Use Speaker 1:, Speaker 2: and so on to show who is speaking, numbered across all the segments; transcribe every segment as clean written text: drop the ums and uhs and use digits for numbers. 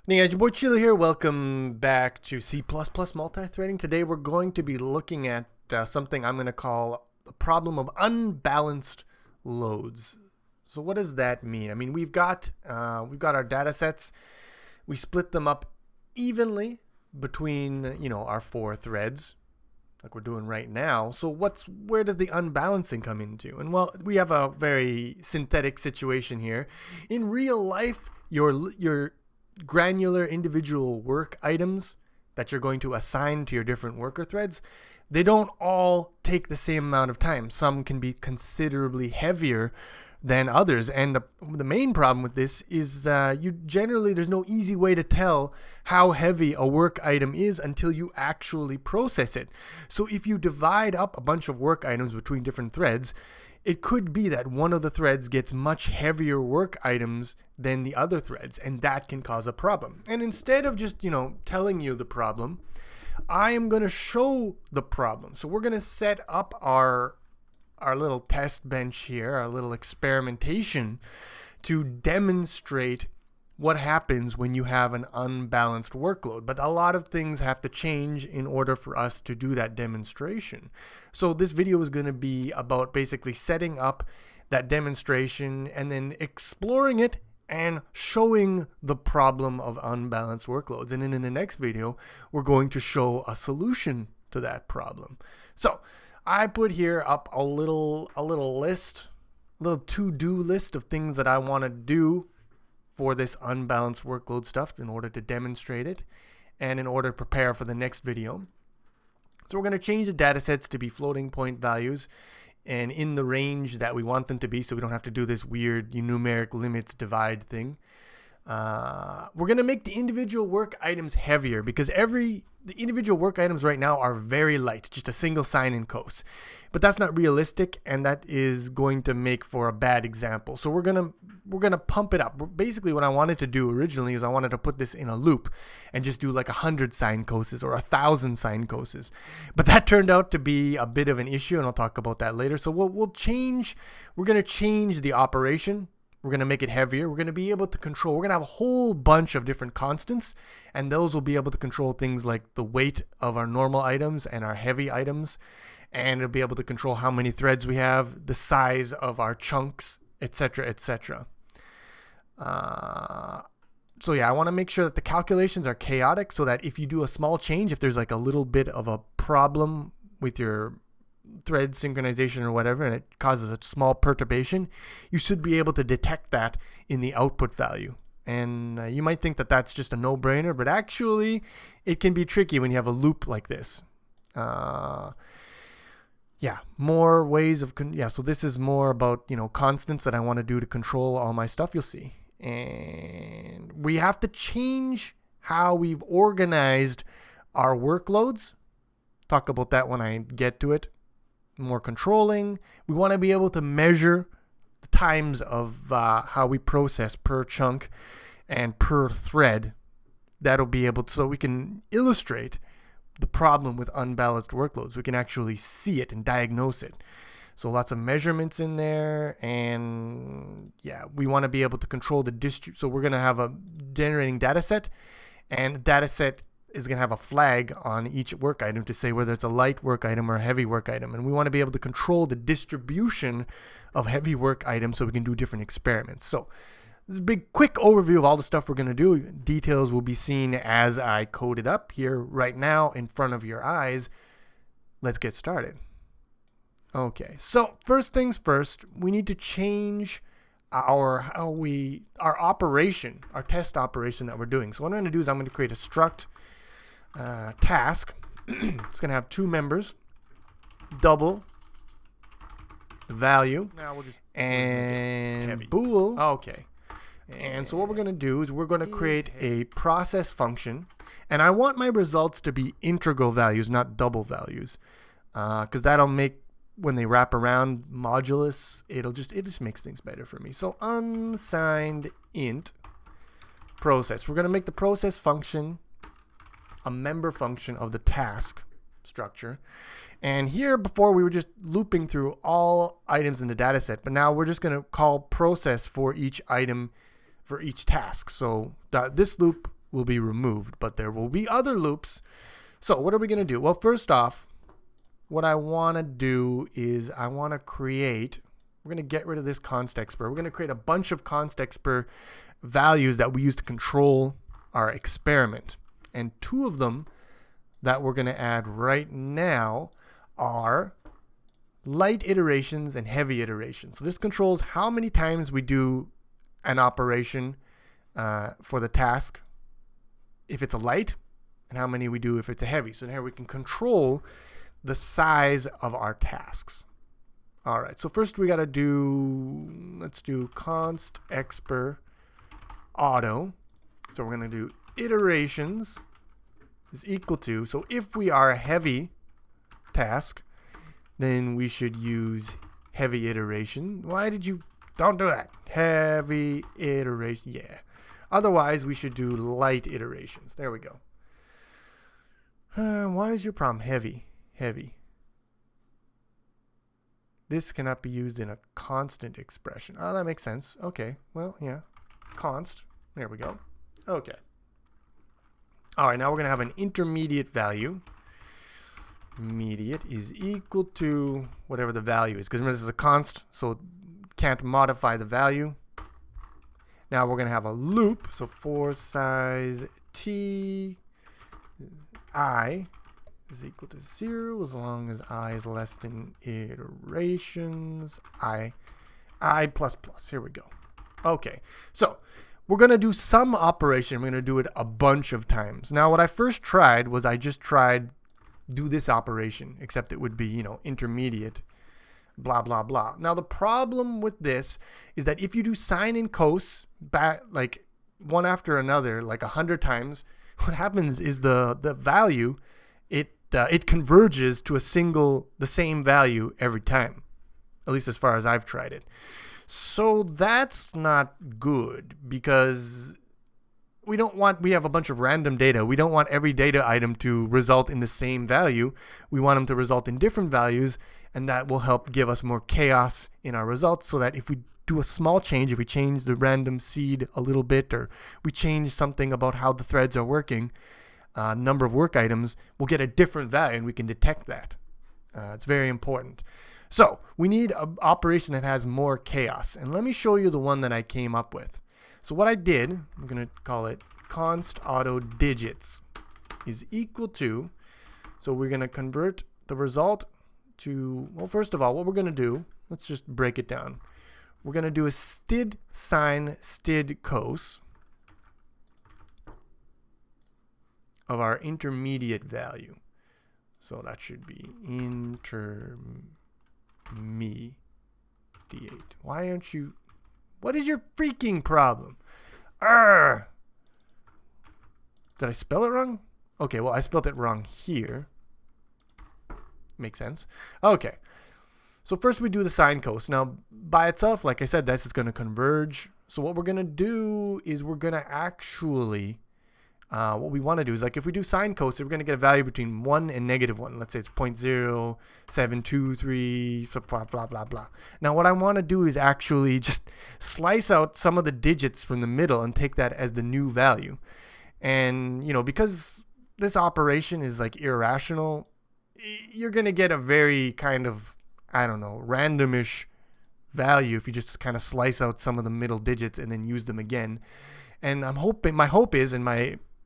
Speaker 1: Hey guys, your boy Chila here. Welcome back to C++ multithreading. Today we're going to be looking at something I'm going to call the problem of unbalanced loads. So what does that mean? I mean, we've got our data sets. We split them up evenly between, our four threads, like we're doing right now. So where does the unbalancing come into? And well, we have a very synthetic situation here. In real life, your granular individual work items that you're going to assign to your different worker threads, they don't all take the same amount of time. Some can be considerably heavier than others, and the main problem with this is there's no easy way to tell how heavy a work item is until you actually process it. So if you divide up a bunch of work items between different threads, it could be that one of the threads gets much heavier work items than the other threads, and that can cause a problem. And instead of just, telling you the problem, I am going to show the problem. So we're going to set up our little test bench here, our little experimentation, to demonstrate what happens when you have an unbalanced workload. But a lot of things have to change in order for us to do that demonstration. So this video is going to be about basically setting up that demonstration and then exploring it and showing the problem of unbalanced workloads. And then in the next video, we're going to show a solution to that problem. So I put here up a little list, a little to-do list of things that I want to do for this unbalanced workload stuff in order to demonstrate it and in order to prepare for the next video. So we're going to change the datasets to be floating point values and in the range that we want them to be, so we don't have to do this weird numeric limits divide thing. We're going to make the individual work items heavier because the individual work items right now are very light, just a single sign in cos. But that's not realistic, and that is going to make for a bad example. So we're gonna pump it up. Basically, what I wanted to do originally is I wanted to put this in a loop and just do like 100 sine coses or 1,000 sine coses. But that turned out to be a bit of an issue, and I'll talk about that later. So we're gonna change the operation. We're going to make it heavier. We're going to be able to control. We're going to have a whole bunch of different constants, and those will be able to control things like the weight of our normal items and our heavy items, and it'll be able to control how many threads we have, the size of our chunks, etc., etc. So yeah, I want to make sure that the calculations are chaotic so that if you do a small change, if there's like a little bit of a problem with your thread synchronization or whatever, and it causes a small perturbation, you should be able to detect that in the output value. And you might think that that's just a no-brainer, but actually it can be tricky when you have a loop like this. More ways of so this is more about constants that I want to do to control all my stuff. You'll see, and we have to change how we've organized our workloads. Talk about that when I get to it. More controlling. We want to be able to measure the times of how we process per chunk and per thread. That'll be able to, so we can illustrate the problem with unbalanced workloads. We can actually see it and diagnose it. So lots of measurements in there, and we want to be able to control the distribute. So we're going to have a generating data set, and the data set is going to have a flag on each work item to say whether it's a light work item or a heavy work item. And we want to be able to control the distribution of heavy work items so we can do different experiments. So this is a big quick overview of all the stuff we're going to do. Details will be seen as I code it up here right now in front of your eyes. Let's get started. Okay, so first things first, we need to change our operation, our test operation that we're doing. So what I'm going to do is I'm going to create a struct task. It's going to have two members, double the value, and bool. Okay. And so what we're going to do is we're going to create a process function, and I want my results to be integral values, not double values, because that'll make, when they wrap around modulus, it just makes things better for me. So unsigned int process. We're going to make the process function a member function of the task structure. And here before we were just looping through all items in the data set, but now we're just going to call process for each item for each task. So this loop will be removed, but there will be other loops. So what are we going to do? Well, first off, what I want to do is I want to create, we're going to get rid of this const expr. We're going to create a bunch of const expr values that we use to control our experiment. And two of them that we're going to add right now are light iterations and heavy iterations. So this controls how many times we do an operation for the task if it's a light, and how many we do if it's a heavy. So now we can control the size of our tasks. All right, so first we got to do, let's do const expr auto. So we're going to do iterations is equal to, so if we are a heavy task, then we should use heavy iteration. Why did you, don't do that. Heavy iteration, yeah. Otherwise, we should do light iterations. There we go. Why is your problem heavy? Heavy. This cannot be used in a constant expression. Oh, that makes sense. Okay, well, yeah. Const. There we go. Okay. All right, now we're going to have an intermediate value. Intermediate is equal to whatever the value is. Because remember, this is a const, so it can't modify the value. Now we're going to have a loop. So for size t I is equal to 0 as long as I is less than iterations I plus plus. Here we go. Okay, so we're going to do some operation. We're going to do it a bunch of times. Now what I first tried was I just tried do this operation, except it would be, you know, intermediate, blah, blah, blah. Now the problem with this is that if you do sine and cos back, like one after another, like 100 times, what happens is the value, it converges to the same value every time, at least as far as I've tried it. So that's not good, because we have a bunch of random data. We don't want every data item to result in the same value. We want them to result in different values, and that will help give us more chaos in our results, so that if we do a small change, if we change the random seed a little bit, or we change something about how the threads are working, number of work items, we'll get a different value, and we can detect that. It's very important. So we need an operation that has more chaos, and let me show you the one that I came up with. So what I did, I'm going to call it const auto digits is equal to, so we're going to convert the result to, well, first of all, what we're going to do, let's just break it down. We're going to do a std sine std cos of our intermediate value. So that should be intermediate. Why aren't you, what is your freaking problem? Did I spell it wrong? Okay, well, I spelled it wrong here. Makes sense. Okay. So first we do the sine cos. Now, by itself, like I said, this is going to converge. So what we're going to do is we're going to actually, what we want to do is, like, if we do sine cos, we're going to get a value between 1 and -1. Let's say it's 0.0723, blah, blah, blah, blah. Now, what I want to do is actually just slice out some of the digits from the middle and take that as the new value. And, you know, because this operation is like irrational, you're going to get a very kind of, I don't know, randomish value if you just kind of slice out some of the middle digits and then use them again. And I'm hoping, my hope is, and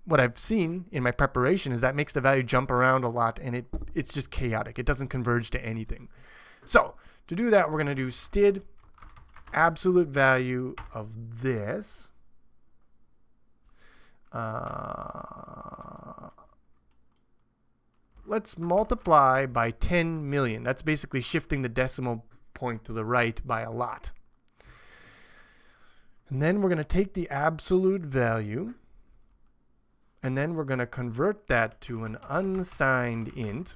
Speaker 1: what I've seen in my preparation is that makes the value jump around a lot, and it's just chaotic. It doesn't converge to anything. So to do that, we're going to do std absolute value of this. Let's multiply by 10 million. That's basically shifting the decimal point to the right by a lot. And then we're going to take the absolute value, and then we're going to convert that to an unsigned int,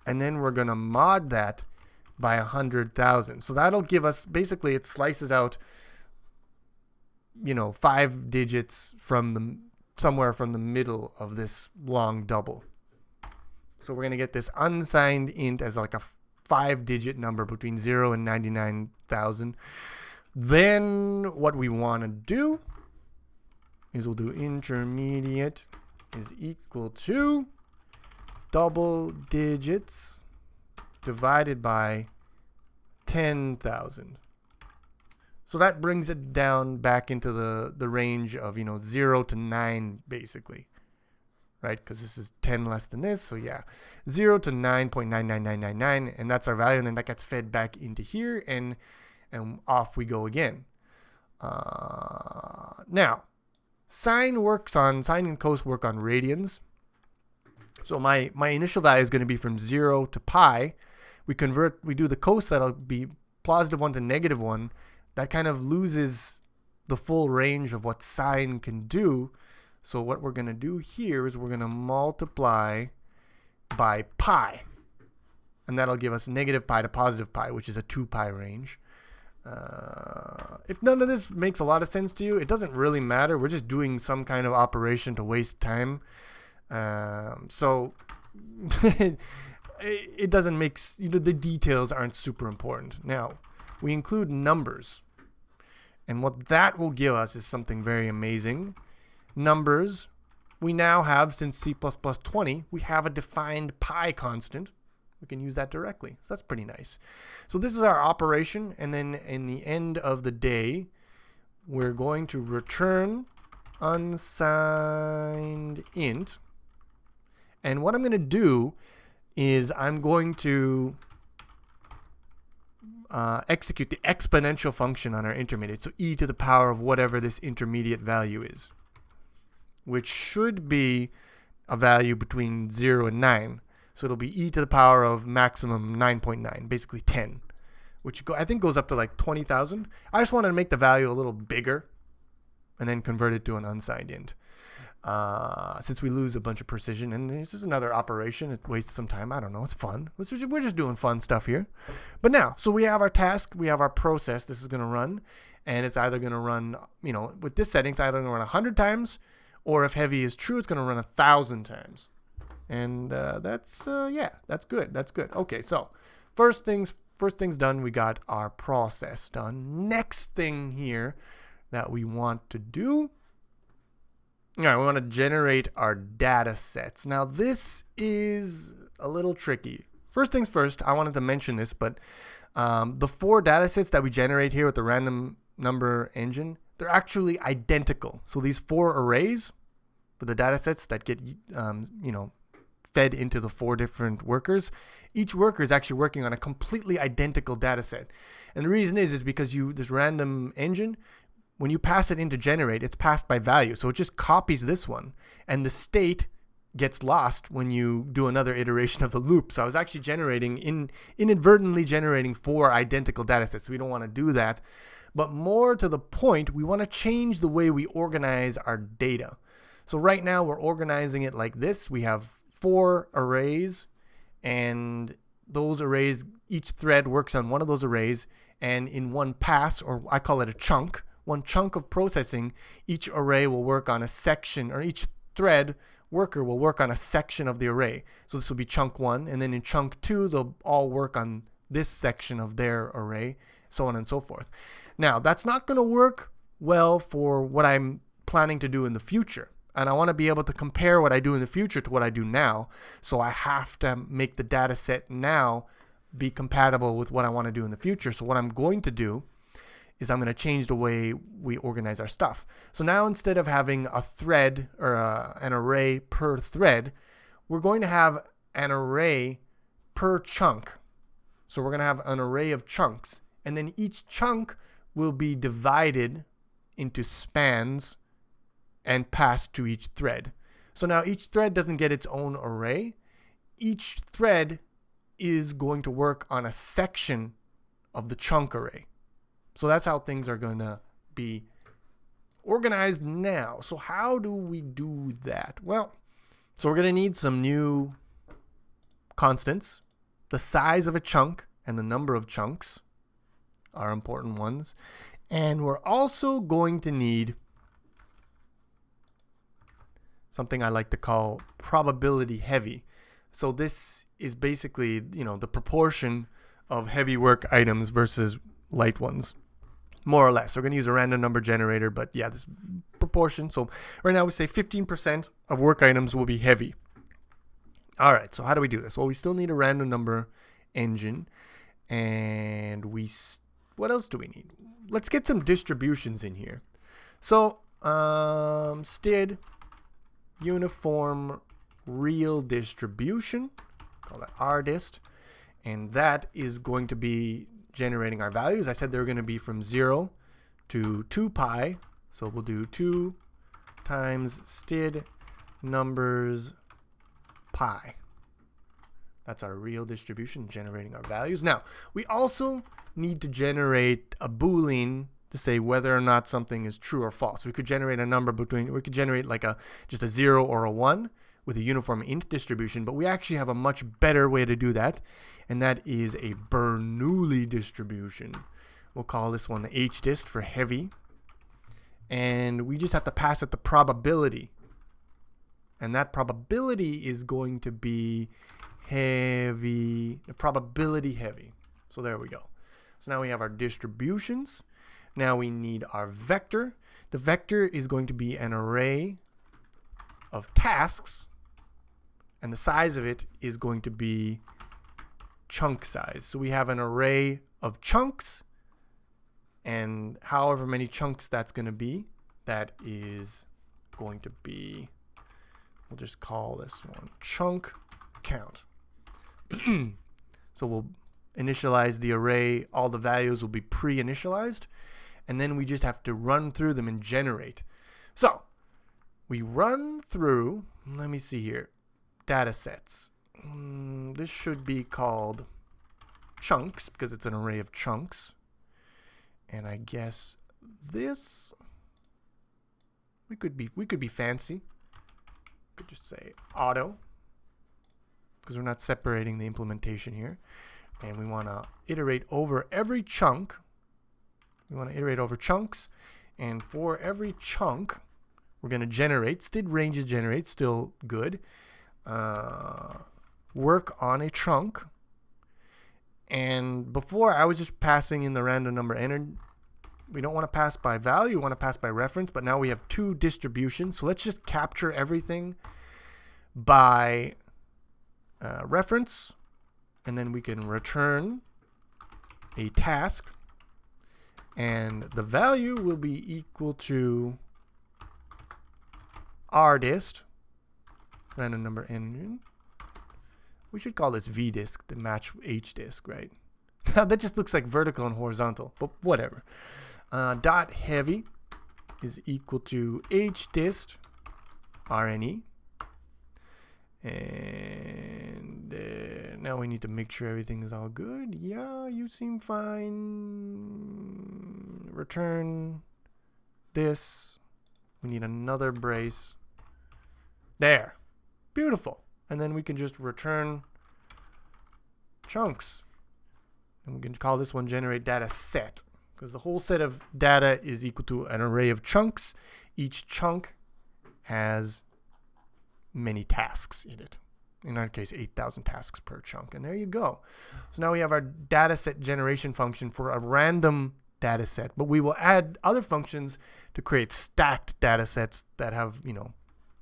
Speaker 1: and then we're going to mod that by 100,000. So that'll give us, basically it slices out, you know, 5 digits from somewhere from the middle of this long double. So we're going to get this unsigned int as like a 5-digit number between 0 and 99,000. Then what we want to do is we'll do intermediate is equal to double digits divided by 10,000. So that brings it down back into the range of, 0 to 9 basically, right? Because this is 10 less than this. So yeah, 0 to 9.99999, and that's our value. And then that gets fed back into here, and off we go again. Now, sine and cos work on radians. So my initial value is going to be from 0 to pi. We do the cos, that'll be +1 to -1. That kind of loses the full range of what sine can do. So what we're going to do here is we're going to multiply by pi. And that'll give us -pi to +pi, which is a 2 pi range. If none of this makes a lot of sense to you, it doesn't really matter. We're just doing some kind of operation to waste time. So it doesn't make, the details aren't super important. Now, we include numbers. And what that will give us is something very amazing. Numbers, we now have, since C++20, we have a defined pi constant. We can use that directly. So that's pretty nice. So this is our operation. And then in the end of the day, we're going to return unsigned int. And what I'm going to do is I'm going to execute the exponential function on our intermediate. So e to the power of whatever this intermediate value is, which should be a value between 0 and 9. So it'll be e to the power of maximum 9.9, basically 10, which I think goes up to like 20,000. I just wanted to make the value a little bigger and then convert it to an unsigned int. Since we lose a bunch of precision, and this is another operation, it wastes some time. I don't know, it's fun. We're just doing fun stuff here. But now, so we have our task, we have our process this is going to run, and it's either going to run, with this setting, it's either going to run 100 times, or if heavy is true, it's going to run 1,000 times. And that's good. That's good. Okay, so first things done, we got our process done. Next thing here that we want to do, all right, we want to generate our data sets. Now, this is a little tricky. First things first, I wanted to mention this, but the 4 data sets that we generate here with the random number engine, they're actually identical. So these 4 arrays for the data sets that get, fed into the 4 different workers, each worker is actually working on a completely identical data set. And the reason is because this random engine, when you pass it into generate, it's passed by value. So it just copies this one, and the state gets lost when you do another iteration of the loop. So I was actually inadvertently generating 4 identical data sets. So we don't want to do that. But more to the point, we want to change the way we organize our data. So right now we're organizing it like this. We have 4 arrays, and those arrays, each thread works on one of those arrays, and in one pass, or I call it a chunk, one chunk of processing, each array will work on a section, or each thread worker will work on a section of the array. So this will be chunk 1, and then in chunk 2, they'll all work on this section of their array, so on and so forth. Now, that's not going to work well for what I'm planning to do in the future. And I want to be able to compare what I do in the future to what I do now. So I have to make the data set now be compatible with what I want to do in the future. So what I'm going to do is I'm going to change the way we organize our stuff. So now, instead of having a thread or an array per thread, we're going to have an array per chunk. So we're going to have an array of chunks, and then each chunk will be divided into spans and passed to each thread. So now each thread doesn't get its own array. Each thread is going to work on a section of the chunk array. So that's how things are going to be organized now. So how do we do that? Well, so we're going to need some new constants. The size of a chunk and the number of chunks are important ones. And we're also going to need something I like to call probability heavy. So this is basically, the proportion of heavy work items versus light ones, more or less. We're going to use a random number generator, but yeah, this proportion. So right now we say 15% of work items will be heavy. All right, so how do we do this? Well, we still need a random number engine. And what else do we need? Let's get some distributions in here. So std uniform real distribution, call that rdist, and that is going to be generating our values. I said they're going to be from 0 to 2 pi, so we'll do 2 times std numbers pi. That's our real distribution generating our values. Now, we also need to generate a Boolean to say whether or not something is true or false. We could generate a number we could generate like just a 0 or a 1 with a uniform int distribution, but we actually have a much better way to do that, and that is a Bernoulli distribution. We'll call this one the hdist for heavy, and we just have to pass it the probability, and that probability is going to be heavy, the probability heavy. So there we go. So now we have our distributions. Now we need our vector. The vector is going to be an array of tasks, and the size of it is going to be chunk size. So we have an array of chunks, and however many chunks that's going to be, that is going to be, we'll just call this one chunk count. So we'll initialize the array. All the values will be pre-initialized, and then we just have to run through them and generate. So we run through, let me see here, datasets. This should be called chunks because it's an array of chunks. And I guess this, we could be fancy. We could just say auto, because we're not separating the implementation here. And we want to iterate over every chunk. We want to iterate over chunks. And for every chunk, we're going to generate. Std ranges generate, still good. Work on a chunk. And before, I was just passing in the random number entered. We don't want to pass by value. We want to pass by reference. But now we have two distributions. So let's just capture everything by reference, and then we can return a task, and the value will be equal to rdist, random number engine. We should call this vdisk to match hdist, right? That just looks like vertical and horizontal, but whatever. Dot heavy is equal to hdist rne. And now we need to make sure everything is all good. Yeah, you seem fine. Return this. We need another brace. There. Beautiful. And then we can just return chunks. And we can call this one generate data set, because the whole set of data is equal to an array of chunks. Each chunk has many tasks in it. In our case, 8,000 tasks per chunk. And there you go. So now we have our dataset generation function for a random dataset, but we will add other functions to create stacked datasets that have,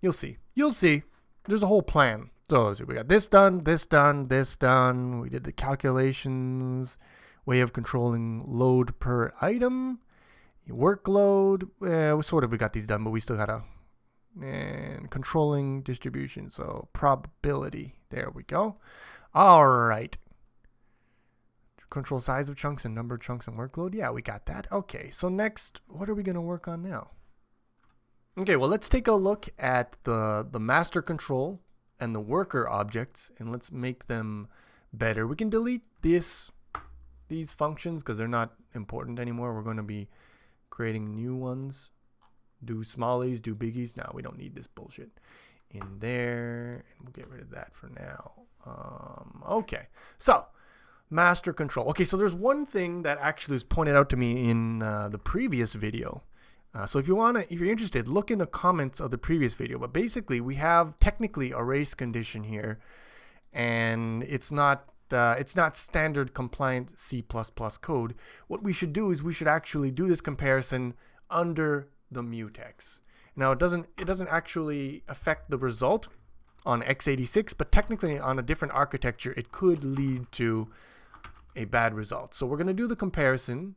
Speaker 1: you'll see. There's a whole plan. So we got this done, this done, this done. We did the calculations, way of controlling load per item, workload. We got these done, but we still got and controlling distribution, so probability. There we go. All right. Control size of chunks and number of chunks and workload. Yeah, we got that. Okay, so next, what are we going to work on now? Okay, well, let's take a look at the master control and the worker objects, and let's make them better. We can delete these functions because they're not important anymore. We're going to be creating new ones. Do smallies, do biggies. No, we don't need this bullshit in there. And we'll get rid of that for now. Okay, so master control. Okay, so there's one thing that actually was pointed out to me in the previous video. So if you're interested, look in the comments of the previous video. But basically, we have technically a race condition here, and it's not standard compliant C++ code. What we should do is we should actually do this comparison under the mutex. Now it doesn't actually affect the result on x86, but technically on a different architecture it could lead to a bad result. So we're going to do the comparison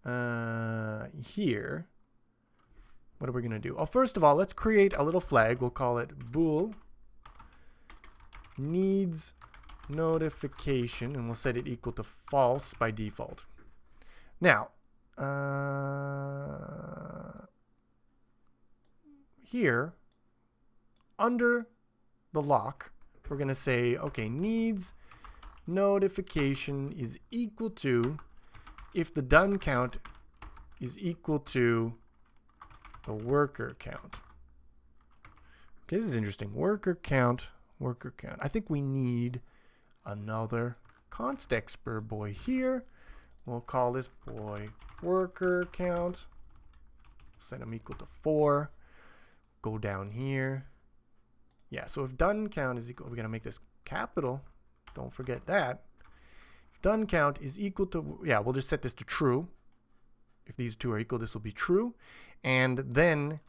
Speaker 1: here. What are we going to do? Oh, first of all, let's create a little flag. We'll call it bool needs notification, and we'll set it equal to false by default. Now, here, under the lock, we're going to say, okay, needs notification is equal to if the done count is equal to the worker count. Okay, this is interesting. Worker count. I think we need another const expr boy here. We'll call this boy worker count. Set them equal to 4. Go down here. Yeah, so if done count is equal, we're going to make this capital. Don't forget that. If done count is equal to, yeah, we'll just set this to true. If these two are equal, this will be true. And then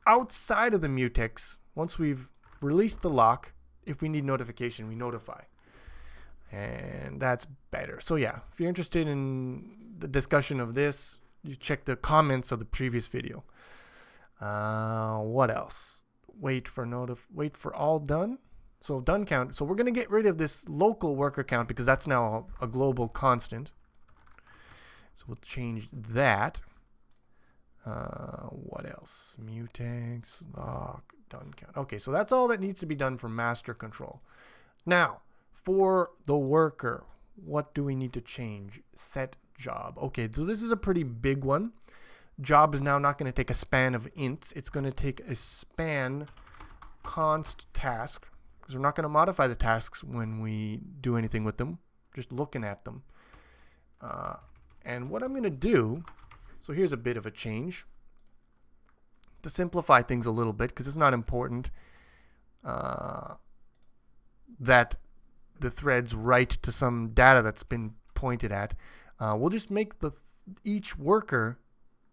Speaker 1: outside of the mutex, once we've released the lock, if we need notification, we notify. And that's better. So yeah, if you're interested in the discussion of this, you check the comments of the previous video. What else? Wait for all done. So done count. So we're going to get rid of this local worker count because that's now a global constant. So we'll change that. What else? Mutex, lock, done count. Okay, so that's all that needs to be done for master control. Now, for the worker, what do we need to change? Set job. Okay, so this is a pretty big one. Job is now not going to take a span of ints. It's going to take a span const task, because we're not going to modify the tasks when we do anything with them, just looking at them. And what I'm going to do, so here's a bit of a change to simplify things a little bit, because it's not important that the threads write to some data that's been pointed at. We'll just make each worker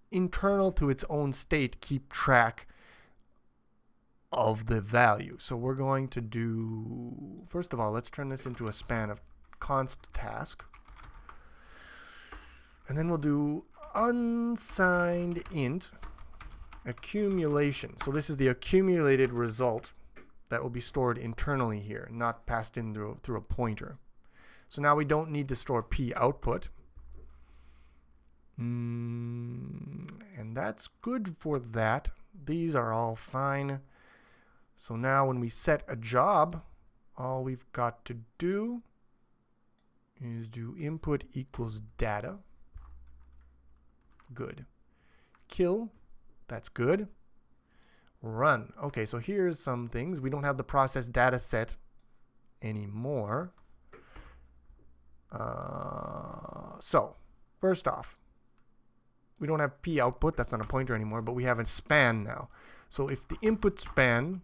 Speaker 1: internal to its own state keep track of the value. So we're going to do, first of all, let's turn this into a span of const task. And then we'll do unsigned int accumulation. So this is the accumulated result that will be stored internally here, not passed in through a pointer. So now we don't need to store p output. And that's good for that. These are all fine. So now when we set a job, all we've got to do is do input equals data. Good. Kill. That's good. Run. Okay, so here's some things. We don't have the process data set anymore. So, first off, we don't have p output. That's not a pointer anymore, but we have a span now. So if the input span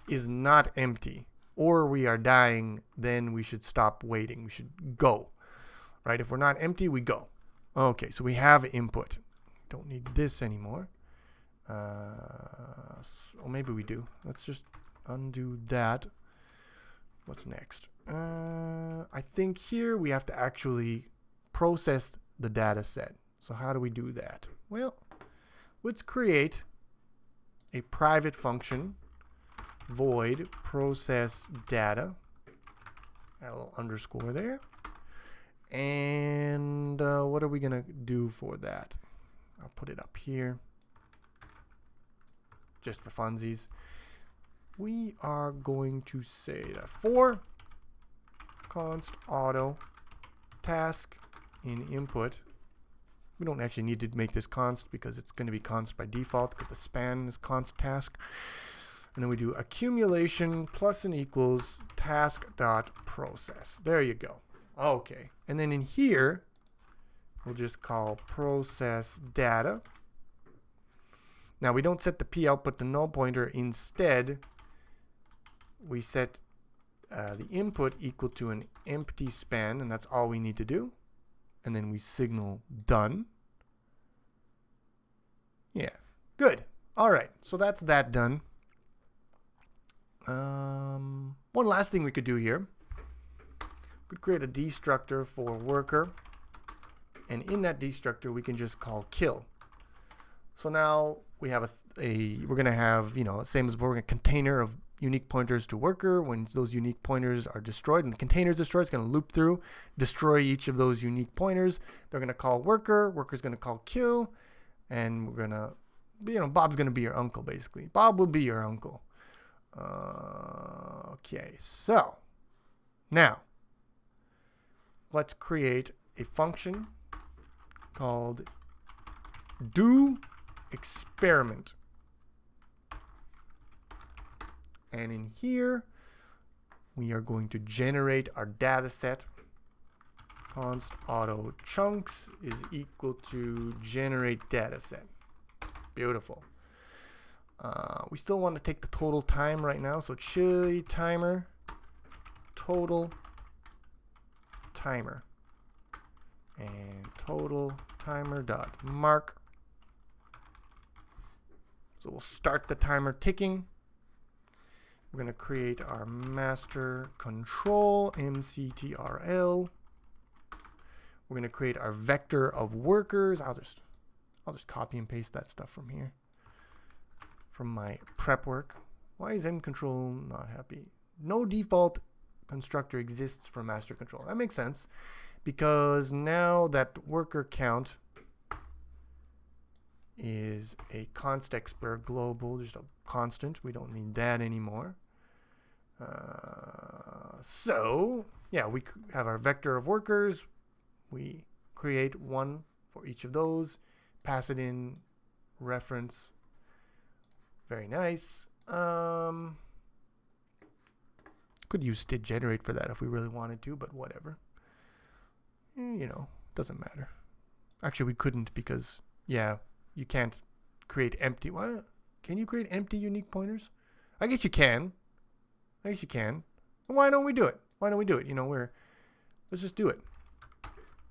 Speaker 1: is not empty, or we are dying, then we should stop waiting. We should go. Right? If we're not empty, we go. Okay, so we have input. Don't need this anymore. Or maybe we do. Let's just undo that. What's next? I think here we have to actually process the data set. So how do we do that? Well, let's create a private function, void process data. Add a little underscore there. And what are we going to do for that? I'll put it up here just for funsies. We are going to say that for const auto task in input. We don't actually need to make this const because it's going to be const by default because the span is const task. And then we do accumulation plus and equals task dot process. There you go. Okay. And then in here, we'll just call process data. Now we don't set the p output to null pointer. Instead, we set the input equal to an empty span, and that's all we need to do. and then we signal done. Yeah, good. All right, so that's that done. One last thing we could do here. We could create a destructor for worker, and in that destructor we can just call kill. So now we have we're gonna have, same as before, a container of unique pointers to worker. When those unique pointers are destroyed and the container is destroyed, it's gonna loop through, destroy each of those unique pointers. They're gonna call worker, worker's gonna call kill, and we're gonna, Bob's gonna be your uncle basically. Bob will be your uncle. Okay, so now let's create a function called do experiment. And in here, we are going to generate our data set. Const auto chunks is equal to generate data set. Beautiful. We still want to take the total time right now. So chili timer, total timer, and total timer dot mark. So we'll start the timer ticking. We're going to create our master control, mctrl. We're going to create our vector of workers. I'll just copy and paste that stuff from here, from my prep work. Why is mcontrol not happy? No default constructor exists for master control. That makes sense, because now that worker count is a const expr global, just a constant. We don't need that anymore. So yeah, we have our vector of workers. We create one for each of those, pass it in reference. Very nice. Could use std generate for that if we really wanted to, but whatever. Doesn't matter. Actually, we couldn't, because you can't create empty. What? Can you create empty unique pointers? I guess you can. Why don't we do it? Let's just do it.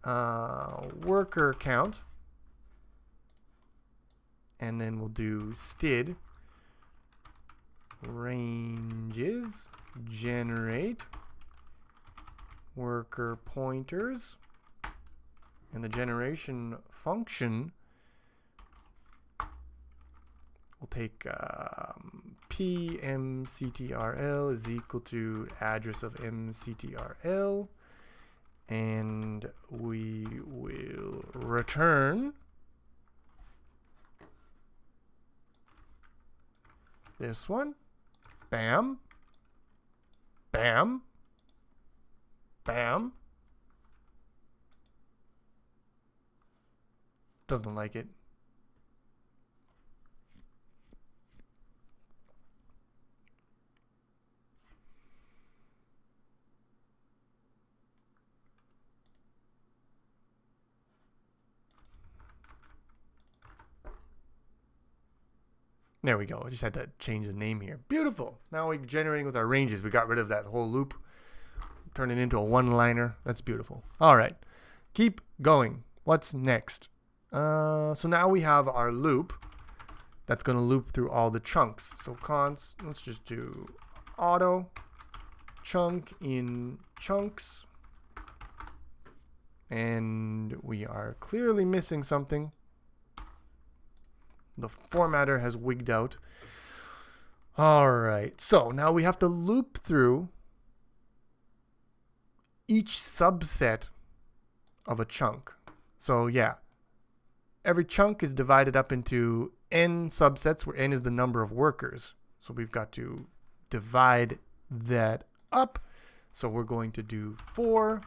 Speaker 1: Worker count, and then we'll do std ranges generate worker pointers, and the generation function will take p mctrl is equal to address of mctrl, and we will return this one. Bam, bam, bam. Doesn't like it. There we go. I just had to change the name here. Beautiful. Now we're generating with our ranges. We got rid of that whole loop. Turn it into a one-liner. That's beautiful. All right. Keep going. What's next? So now we have our loop that's going to loop through all the chunks. So let's just do auto chunk in chunks. And we are clearly missing something. The formatter has wigged out. All right, so now we have to loop through each subset of a chunk. So yeah, every chunk is divided up into n subsets, where n is the number of workers. So we've got to divide that up. So we're going to do for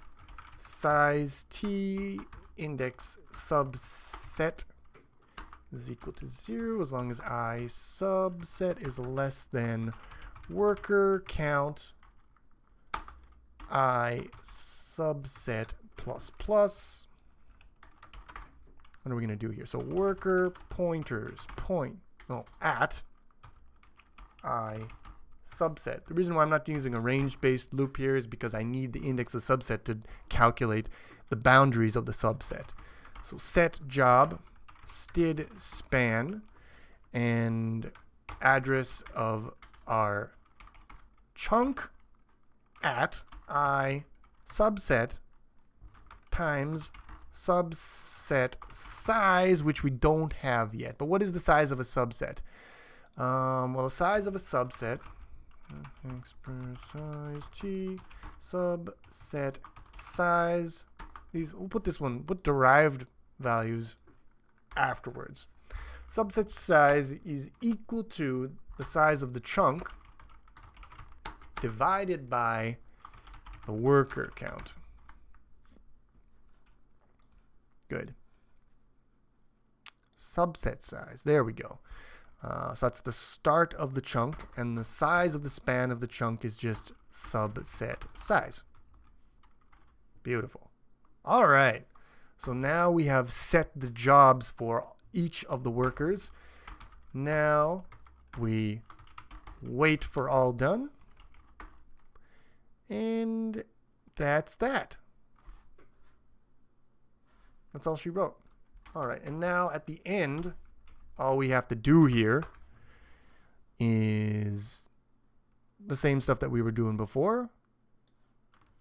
Speaker 1: size t index subset is equal to 0 as long as I subset is less than worker count I subset plus plus. What are we going to do here? So worker pointers at I subset. The reason why I'm not using a range-based loop here is because I need the index of subset to calculate the boundaries of the subset. So set job std span and address of our chunk at I subset times subset size, which we don't have yet. But what is the size of a subset? Well, the size of a subset, size t subset size. We'll put derived values afterwards. Subset size is equal to the size of the chunk divided by the worker count. Good. Subset size. There we go. So that's the start of the chunk, and the size of the span of the chunk is just subset size. Beautiful. All right. So now we have set the jobs for each of the workers. Now we wait for all done. And that's that. That's all she wrote. All right. And now at the end, all we have to do here is the same stuff that we were doing before.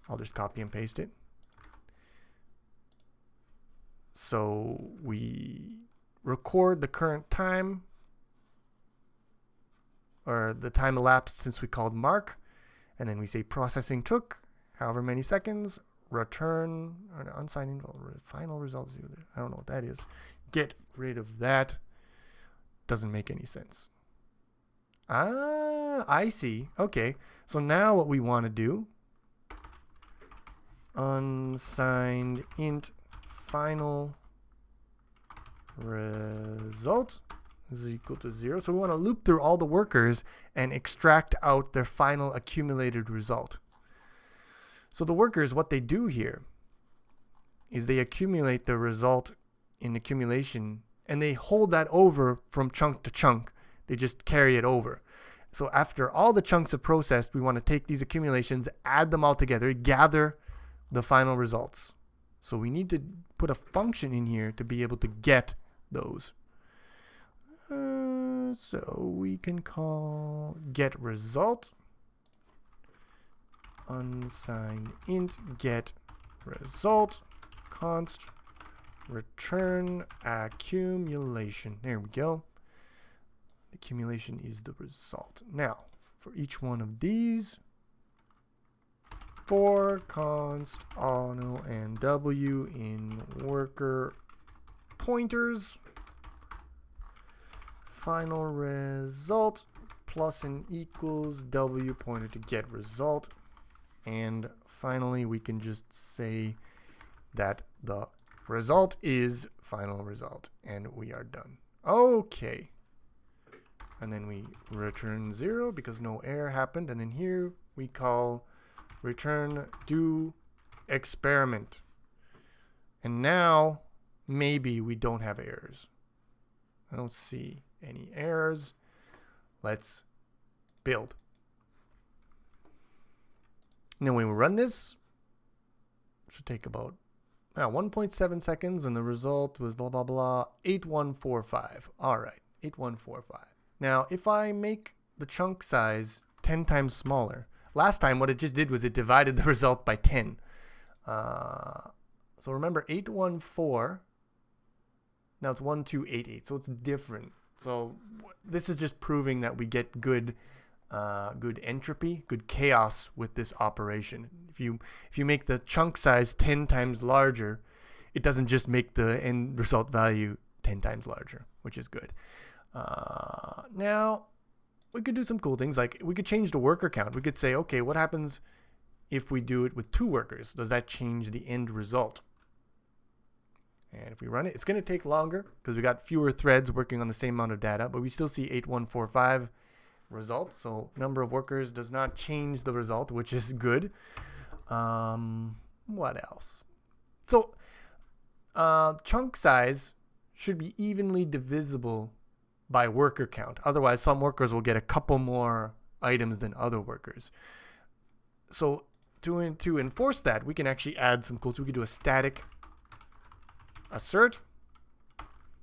Speaker 1: I'll just copy and paste it. So we record the current time, or the time elapsed since we called mark, and then we say processing took however many seconds, return an unsigned final results. I don't know what that is. Get rid of that. Doesn't make any sense. I see. Okay. So now what we want to do, unsigned int final result is equal to 0. So we want to loop through all the workers and extract out their final accumulated result. So the workers, what they do here is they accumulate the result in accumulation, and they hold that over from chunk to chunk. They just carry it over. So after all the chunks are processed, we want to take these accumulations, add them all together, gather the final results. So we need to put a function in here to be able to get those. So we can call get result unsigned int get result const return accumulation. There we go. Accumulation is the result. Now for each one of these, for const auto and w in worker pointers, final result plus and equals w pointer to get result. And finally, we can just say that the result is final result, and we are done. Okay. And then we return 0 because no error happened. And then here we call return do experiment. And now maybe we don't have errors. I don't see any errors. Let's build. And then when we run this, it should take about 1.7 seconds, and the result was blah, blah, blah, 8145. All right, 8145. Now, if I make the chunk size 10 times smaller, last time what it just did was it divided the result by 10. So remember 814, now it's 1288, so it's different. So this is just proving that we get good entropy, good chaos with this operation. If you make the chunk size 10 times larger, it doesn't just make the end result value 10 times larger, which is good. Now we could do some cool things, like we could change the worker count. We could say, okay, what happens if we do it with 2 workers? Does that change the end result? And if we run it, it's going to take longer because we got fewer threads working on the same amount of data, but we still see 8145 result. So number of workers does not change the result, which is good. What else? So chunk size should be evenly divisible by worker count. Otherwise, some workers will get a couple more items than other workers. So to enforce that, we can actually add some codes. We could do a static assert.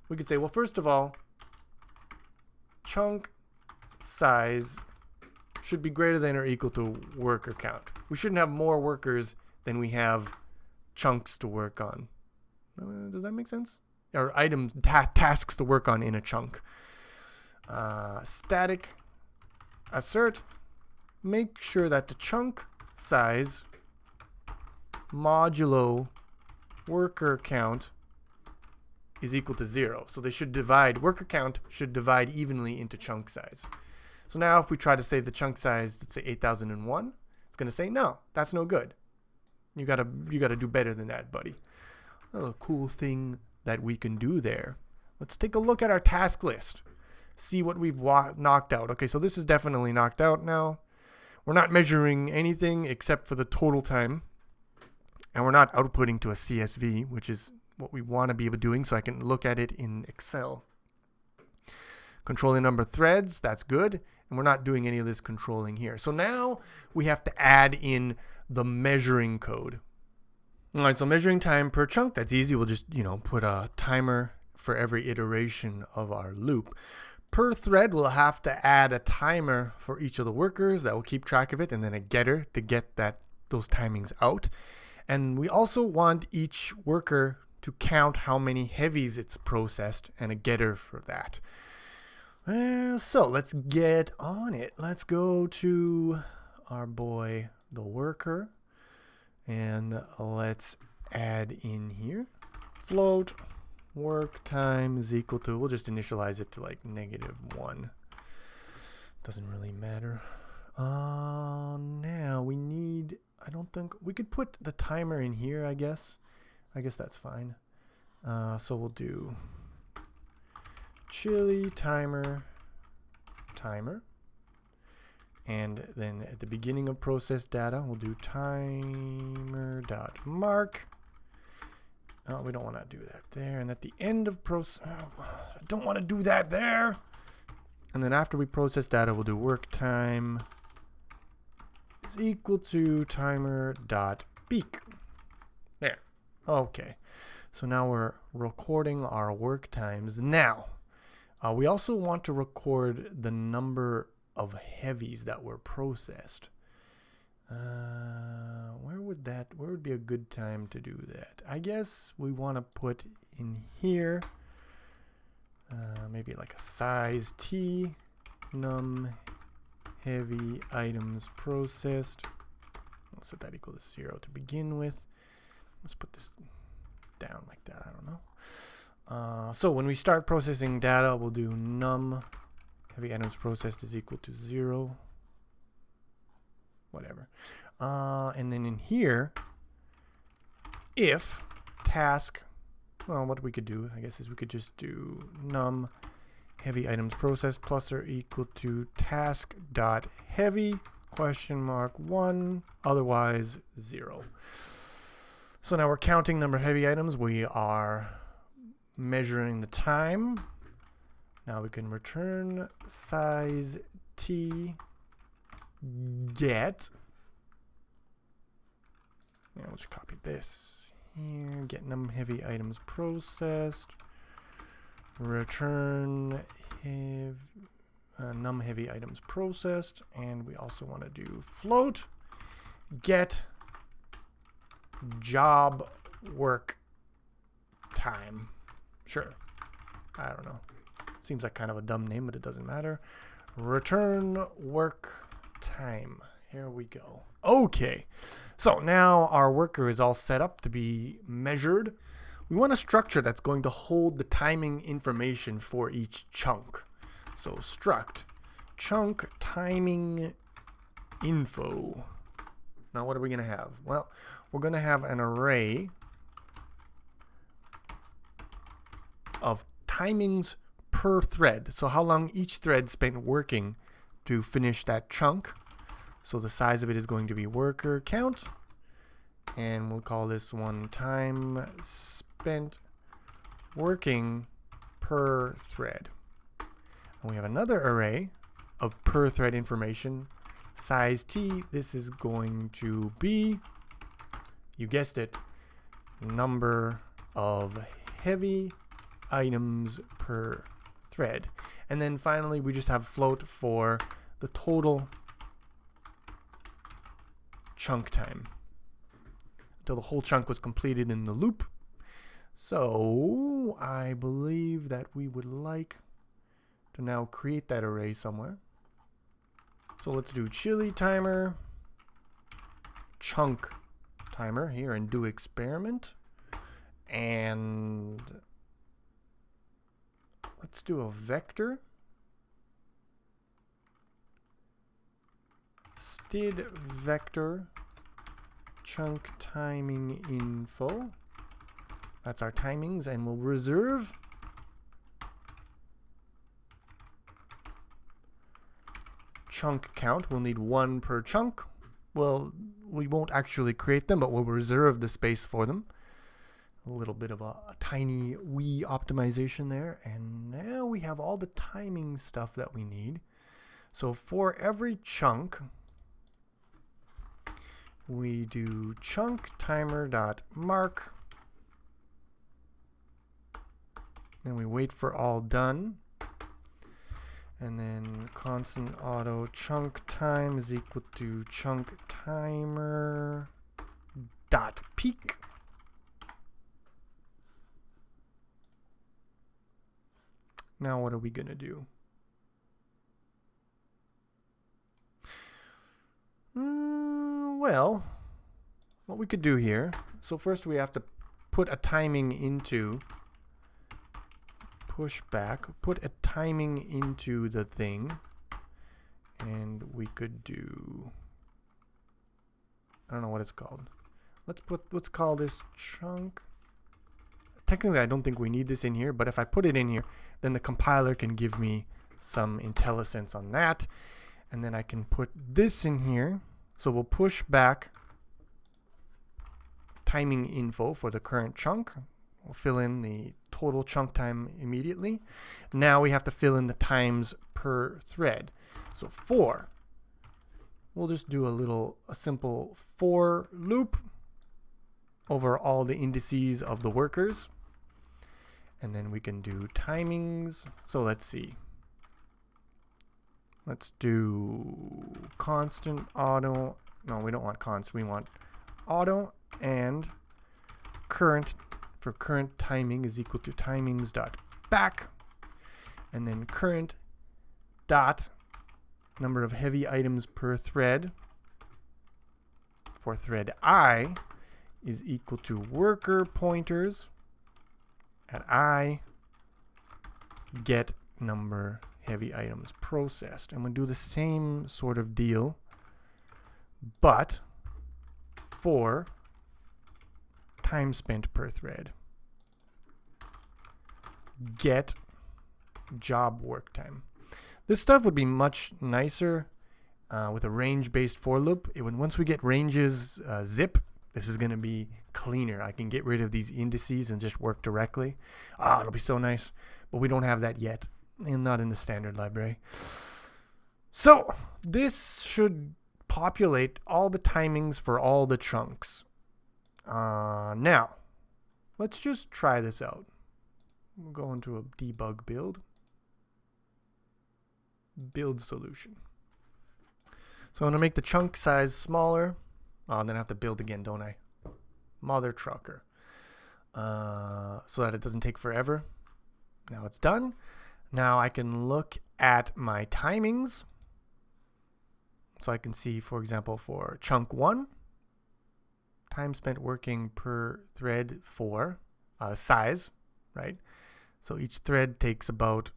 Speaker 1: We could say, well, first of all, chunk size should be greater than or equal to worker count. We shouldn't have more workers than we have chunks to work on. Does that make sense? Or items, tasks to work on in a chunk. Static assert. Make sure that the chunk size modulo worker count is equal to 0. So they should divide, worker count should divide evenly into chunk size. So now if we try to say the chunk size, let's say 8001, it's going to say, no, that's no good. You gotta do better than that, buddy. A cool thing that we can do there. Let's take a look at our task list. See what we've knocked out. Okay, so this is definitely knocked out now. We're not measuring anything except for the total time. And we're not outputting to a CSV, which is what we want to be able doing, so I can look at it in Excel. Controlling number of threads, that's good. And we're not doing any of this controlling here. So now we have to add in the measuring code. All right, so measuring time per chunk, that's easy. We'll just, put a timer for every iteration of our loop. Per thread, we'll have to add a timer for each of the workers that will keep track of it, and then a getter to get those timings out. And we also want each worker to count how many heavies it's processed and a getter for that. So let's get on it. Let's go to our boy, the worker, and let's add in here float work time is equal to, we'll just initialize it to like -1. Doesn't really matter. Now we need, I don't think we could put the timer in here, I guess that's fine. So we'll do chili timer, and then at the beginning of process data, we'll do timer.mark. Oh, we don't want to do that there. And at the end of process, I don't want to do that there. And then after we process data, we'll do work time is equal to timer.peak. There. Okay. So now we're recording our work times. Now, we also want to record the number of heavies that were processed. Where would be a good time to do that? I guess we want to put in here maybe like a size t num heavy items processed. We'll set that equal to 0 to begin with. Let's put this down like that. I don't know. So when we start processing data, we'll do num heavy items processed is equal to 0. Whatever. And then in here, if task, well, what we could do, I guess, is we could just do num heavy items processed plus or equal to task dot heavy (1), otherwise 0. So now we're counting number of heavy items. We are measuring the time. Now we can return size t get. Yeah, we'll just copy this here. Get num heavy items processed. Return num heavy items processed, and we also want to do float get job work time. Sure. I don't know. Seems like kind of a dumb name, but it doesn't matter. Return work time. Here we go. Okay. So now our worker is all set up to be measured. We want a structure that's going to hold the timing information for each chunk. So struct chunk timing info. Now what are we going to have? Well, we're going to have an array of timings per thread. So how long each thread spent working to finish that chunk. So the size of it is going to be worker count. And we'll call this one time spent working per thread. And we have another array of per thread information. Size T, this is going to be, you guessed it, number of heavy items per thread. And then finally, we just have float for the total chunk time until the whole chunk was completed in the loop. So I believe that we would like to now create that array somewhere. So let's do chili timer, chunk timer here, and do experiment. And let's do a vector. Std vector chunk timing info. That's our timings, and we'll reserve chunk count. We'll need 1 per chunk. Well, we won't actually create them, but we'll reserve the space for them. A little bit of a tiny wee optimization there. And now we have all the timing stuff that we need. So for every chunk, we do chunk timer.mark. Then we wait for all done. And then constant auto chunk time is equal to chunk timer dot peak. Now what are we gonna do? Well, what we could do here, so first we have to put a timing into pushback, put a timing into the thing, and we could do, I don't know what it's called. Let's call this chunk. Technically, I don't think we need this in here, but if I put it in here, then the compiler can give me some IntelliSense on that. And then I can put this in here. So we'll push back timing info for the current chunk. We'll fill in the total chunk time immediately. Now we have to fill in the times per thread. So for, we'll just do a simple for loop over all the indices of the workers. And then we can do timings. So let's see. Let's do constant auto. No, we don't want constant. We want auto, and current for current timing is equal to timings.back. And then current dot number of heavy items per thread for thread I is equal to worker pointers at I get number heavy items processed. And we'll do the same sort of deal, but for time spent per thread. Get job work time. This stuff would be much nicer with a range-based for loop. Once we get ranges zip, this is going to be cleaner. I can get rid of these indices and just work directly. It'll be so nice. But we don't have that yet, and not in the standard library. So this should populate all the timings for all the chunks. Now, let's just try this out. We'll go into a debug build. Build solution. So I'm going to make the chunk size smaller. Oh, then I have to build again, don't I? Mother trucker. So that it doesn't take forever. Now it's done. Now I can look at my timings. So I can see, for example, for chunk 1, time spent working per thread for size, right? So each thread takes about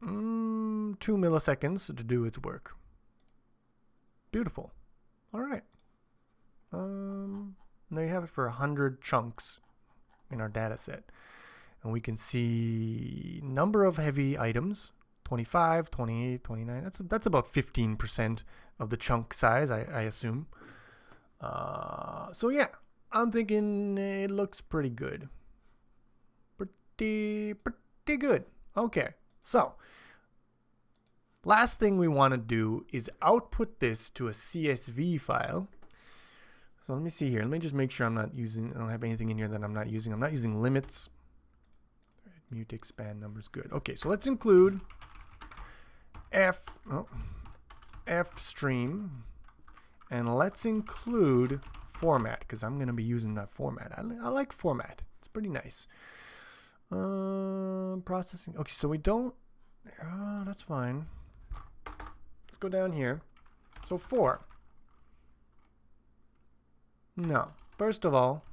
Speaker 1: 2 milliseconds to do its work. Beautiful. All right. There you have it for 100 chunks in our data set. And we can see number of heavy items, 25, 28, 29. That's about 15% of the chunk size, I assume. So yeah, I'm thinking it looks pretty good. Pretty good. Okay, so Last thing we want to do is output this to a CSV file. So let me see here. Let me just make sure I don't have anything in here that I'm not using. I'm not using limits. Mute, expand numbers, good. Okay, so let's include f stream, and let's include format, because I'm going to be using that format. I like format. It's pretty nice. Processing. Okay, so we don't. That's fine. Let's go down here. So for. No. First of all,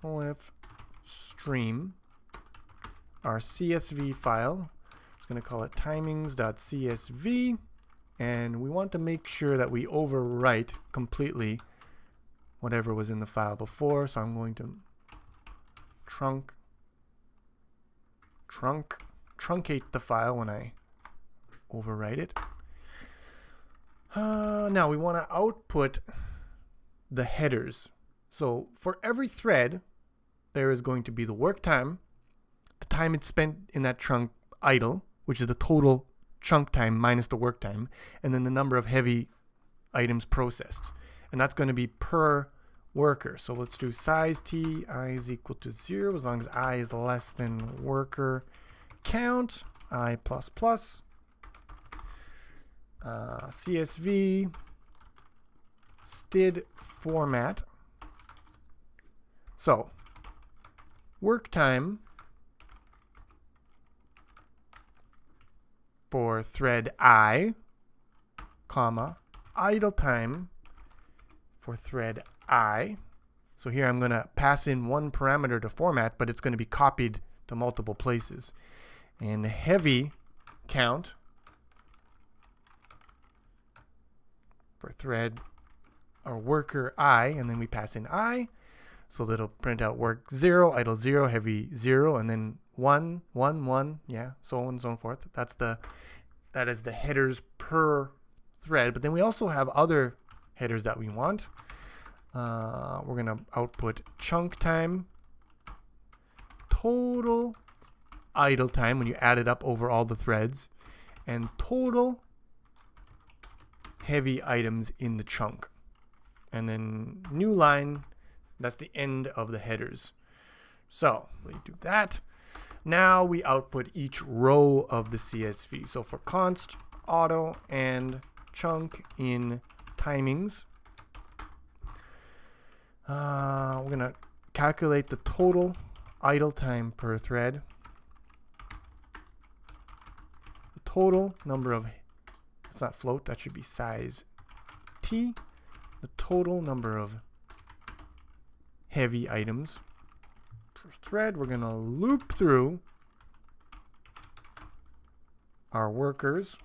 Speaker 1: OF stream, our CSV file. It's going to call it timings.csv, and we want to make sure that we overwrite completely whatever was in the file before. So I'm going to truncate the file when I overwrite it. Now we want to output the headers. So for every thread, there is going to be the work time, the time it's spent in that chunk idle, which is the total chunk time minus the work time, and then the number of heavy items processed. And that's going to be per worker. So let's do size t, I is equal to 0, as long as I is less than worker count, I plus plus, CSV, std format. So work time for thread I, comma, idle time for thread I. So here I'm going to pass in one parameter to format, but it's going to be copied to multiple places. And heavy count for thread or worker I, and then we pass in I. So that'll print out work 0, idle 0, heavy 0, and then 1, 1, 1, yeah, so on and so forth. That is the headers per thread. But then we also have other headers that we want. We're going to output chunk time, total idle time when you add it up over all the threads, and total heavy items in the chunk. And then new line, that's the end of the headers. So we do that. Now we output each row of the CSV. So for const, auto, and chunk in timings, we're going to calculate the total idle time per thread. The total number of, it's not float, that should be size t. The total number of heavy items per thread. We're going to loop through our workers.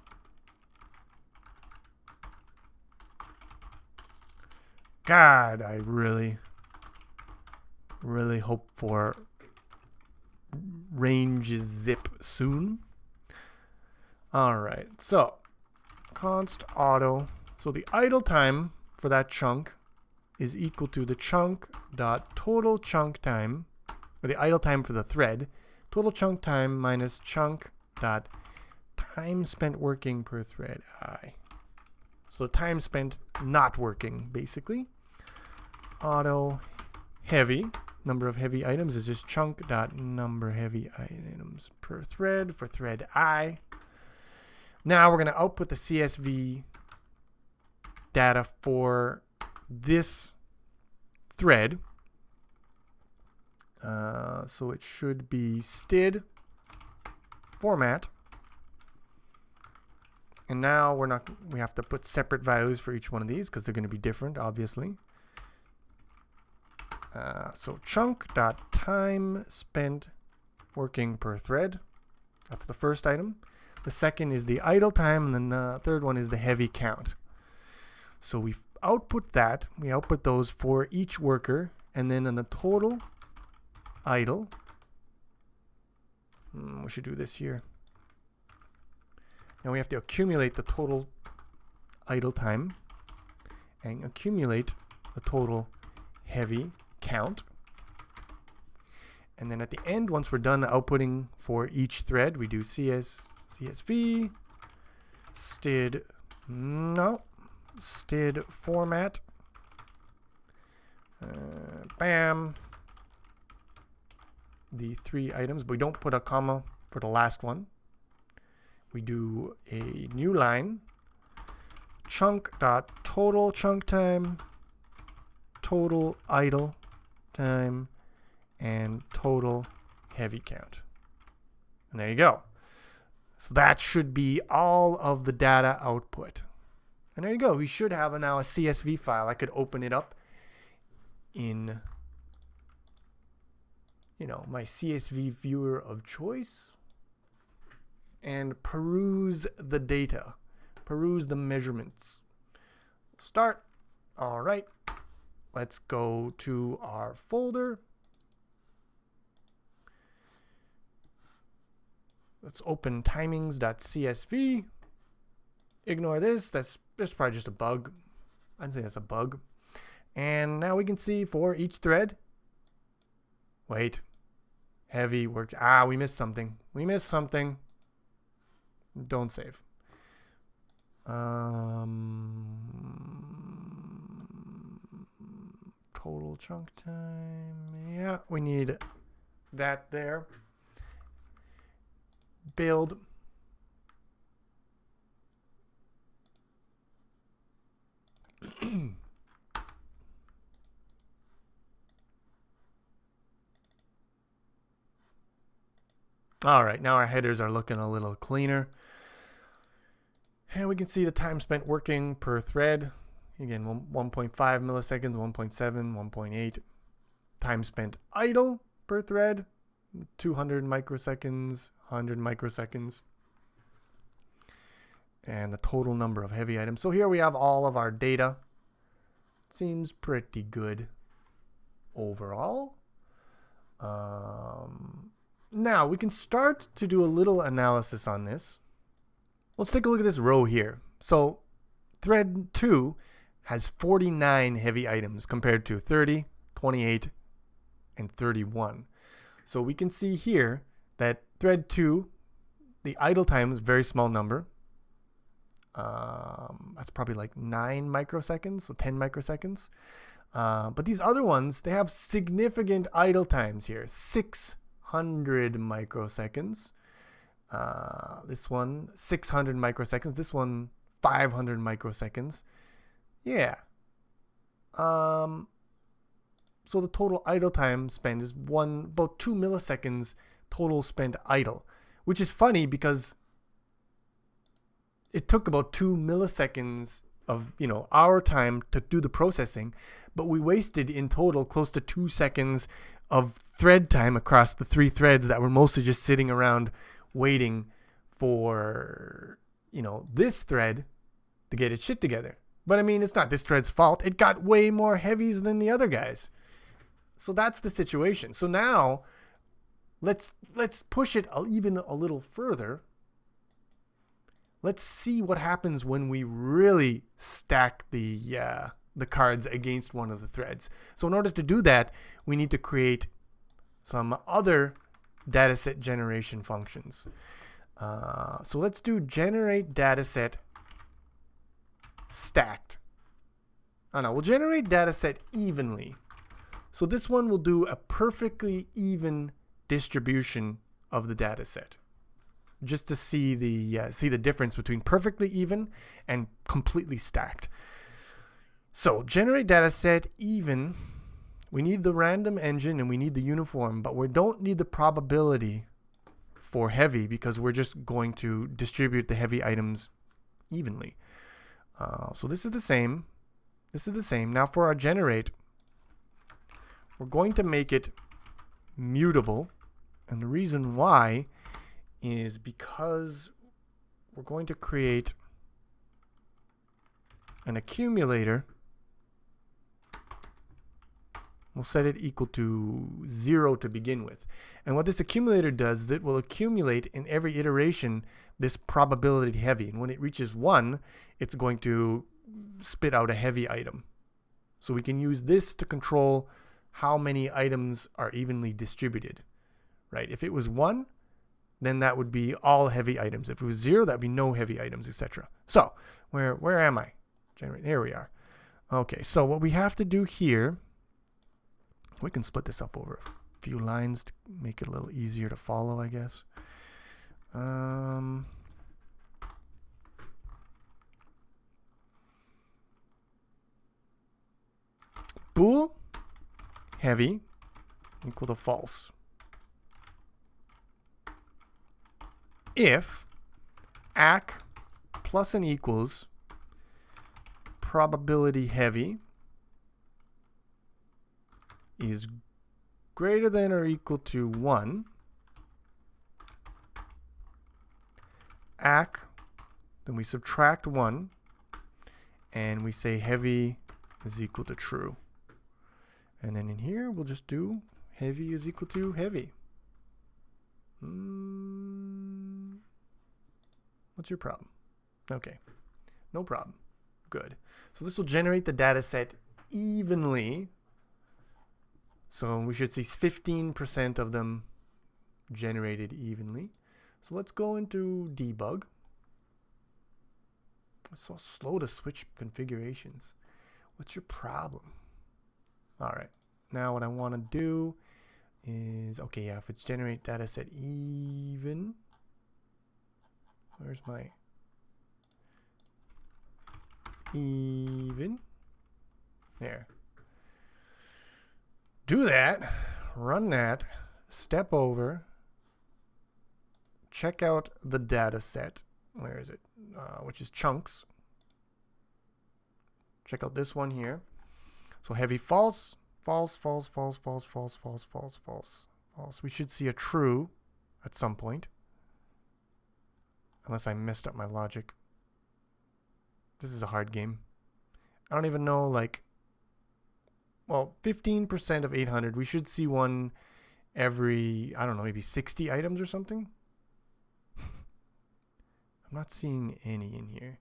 Speaker 1: God, I really hope for range zip soon. All right, so const auto. So the idle time for that chunk is equal to the chunk dot total chunk time, or the idle time for the thread, total chunk time minus chunk dot time spent working per thread I. So time spent not working, basically. Auto heavy, number of heavy items is just chunk dot number heavy items per thread for thread I. Now we're going to output the CSV data for this thread. So it should be std format. And now we have to put separate values for each one of these because they're going to be different, obviously. So chunk dot time spent working per thread. That's the first item. The second is the idle time, and then the third one is the heavy count. So we output that. We output those for each worker, and then in the total idle, we should do this here. Now we have to accumulate the total idle time and accumulate the total heavy count. And then at the end, once we're done outputting for each thread, we do CSV std format. Bam. The 3 items, but we don't put a comma for the last one. We do a new line, chunk.total chunk time, total idle time, and total heavy count. And there you go. So that should be all of the data output. And there you go. We should have now a CSV file. I could open it up in, my CSV viewer of choice and peruse the data, peruse the measurements. Start. All right. Let's go to our folder. Let's open timings.csv. Ignore this. That's probably just a bug. I'd say that's a bug. And now we can see for each thread. Wait. Heavy worked. We missed something. We missed something. Don't save. Total chunk time. Yeah, we need that there. Build. All right, now our headers are looking a little cleaner. And we can see the time spent working per thread. Again, 1.5 milliseconds, 1.7, 1.8. Time spent idle per thread, 200 microseconds, 100 microseconds. And the total number of heavy items. So here we have all of our data. Seems pretty good overall. Now we can start to do a little analysis on this. Let's take a look at this row here. So thread 2 has 49 heavy items compared to 30, 28, and 31. So we can see here that thread 2, the idle time is a very small number. That's probably like 9 microseconds, so 10 microseconds. But these other ones, they have significant idle times here, 600 microseconds. This one, 600 microseconds. This one, 500 microseconds. Yeah. So the total idle time spent is about 2 milliseconds total spent idle, which is funny because it took about 2 milliseconds of our time to do the processing, but we wasted in total close to 2 seconds of thread time across the 3 threads that were mostly just sitting around waiting for this thread to get its shit together. But I mean, it's not this thread's fault. It got way more heavies than the other guys. So that's the situation. So now let's push it even a little further. Let's see what happens when we really stack the cards against one of the threads. So in order to do that, we need to create some other dataset generation functions. So let's do generate dataset stacked. We'll generate dataset evenly. So this one will do a perfectly even distribution of the dataset, just to see the difference between perfectly even and completely stacked. So generate dataset even. We need the random engine and we need the uniform, but we don't need the probability for heavy because we're just going to distribute the heavy items evenly. So this is the same. This is the same. Now for our generate, we're going to make it mutable. And the reason why is because we're going to create an accumulator. We'll set it equal to 0 to begin with. And what this accumulator does is it will accumulate in every iteration this probability heavy. And when it reaches 1, it's going to spit out a heavy item. So we can use this to control how many items are evenly distributed. Right? If it was 1, then that would be all heavy items. If it was 0, that would be no heavy items, etc. So where am I? Generate. Here we are. Okay, so what we have to do here, we can split this up over a few lines to make it a little easier to follow, I guess. Bool heavy equal to false. If ac plus and equals probability heavy is greater than or equal to 1, ac, then we subtract 1, and we say heavy is equal to true. And then in here, we'll just do heavy is equal to heavy. What's your problem? Okay, no problem. Good. So this will generate the data set evenly. So we should see 15% of them generated evenly. So let's go into debug. It's so slow to switch configurations. What's your problem? All right. Now what I want to do is, okay, yeah, if it's generate data set even, where's my even? There. Do that, run that, step over, check out the data set. Where is it? Which is chunks. Check out this one here. So heavy false, false, false, false, false, false, false, false, false, false. We should see a true at some point. Unless I messed up my logic. This is a hard game. I don't even know, like, well, 15% of 800. We should see one every, I don't know, maybe 60 items or something. I'm not seeing any in here,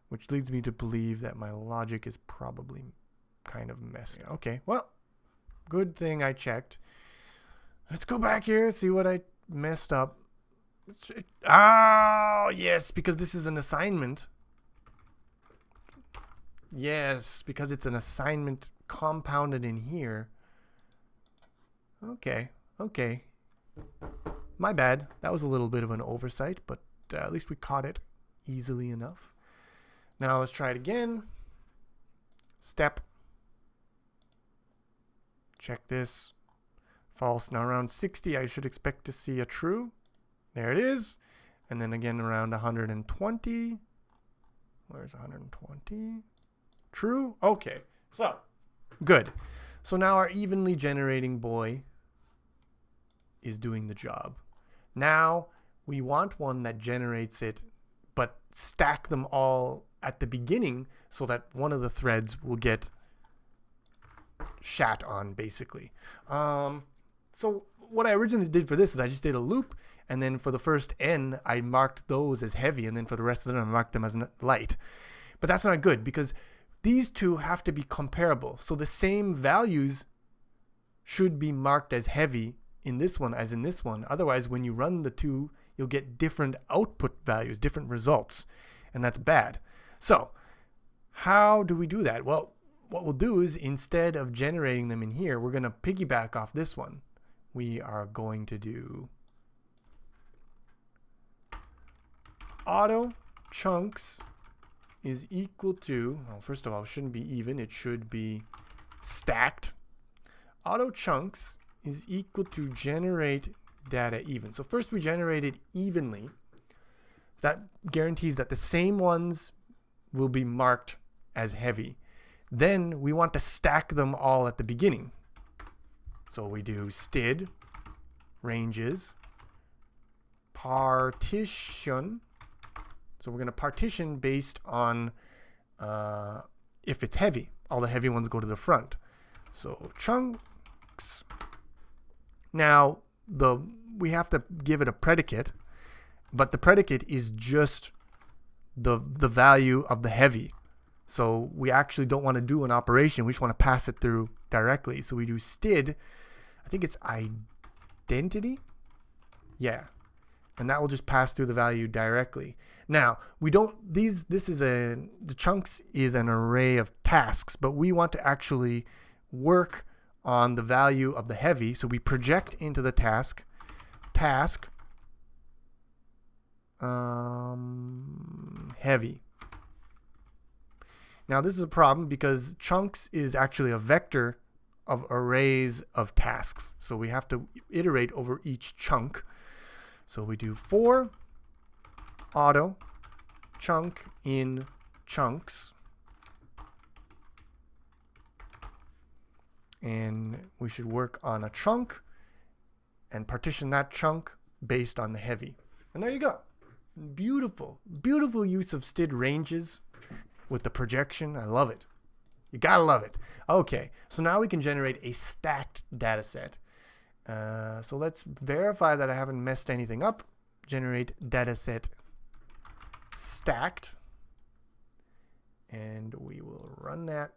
Speaker 1: which leads me to believe that my logic is probably kind of messy. Okay, well, good thing I checked. Let's go back here, see what I messed up. Oh, yes, because this is an assignment. Yes, because it's an assignment compounded in here. Okay, okay. My bad. That was a little bit of an oversight, but at least we caught it easily enough. Now let's try it again. Step. Check this. False. Now around 60, I should expect to see a true. There it is. And then again around 120. Where's 120? True. Okay. So, good. So now our evenly generating boy is doing the job. Now we want one that generates it, but stack them all at the beginning so that one of the threads will get shat on, basically. So what I originally did for this is I just did a loop, and then for the first n, I marked those as heavy, and then for the rest of them, I marked them as light. But that's not good, because these two have to be comparable. So the same values should be marked as heavy in this one as in this one. Otherwise, when you run the two, you'll get different output values, different results, and that's bad. So how do we do that? Well, what we'll do is instead of generating them in here, we're going to piggyback off this one. We are going to do auto chunks is equal to, well, first of all, it shouldn't be even, it should be stacked. Auto chunks is equal to generate data even. So first we generate it evenly. So that guarantees that the same ones will be marked as heavy. Then we want to stack them all at the beginning. So we do std ranges partition. So we're going to partition based on if it's heavy. All the heavy ones go to the front. So chunks. Now we have to give it a predicate, but the predicate is just the value of the heavy. So we actually don't want to do an operation. We just want to pass it through directly. So we do std. I think it's identity. Yeah. and that will just pass through the value directly. Now, we don't, the chunks is an array of tasks, but we want to actually work on the value of the heavy. So we project into the task heavy. Now this is a problem because chunks is actually a vector of arrays of tasks. So we have to iterate over each chunk. So we do for auto chunk in chunks. And we should work on a chunk and partition that chunk based on the heavy. And there you go. Beautiful, beautiful use of std ranges with the projection. I love it. You gotta love it. Okay, so now we can generate a stacked data set. So let's verify that I haven't messed anything up. Generate dataset stacked. And we will run that.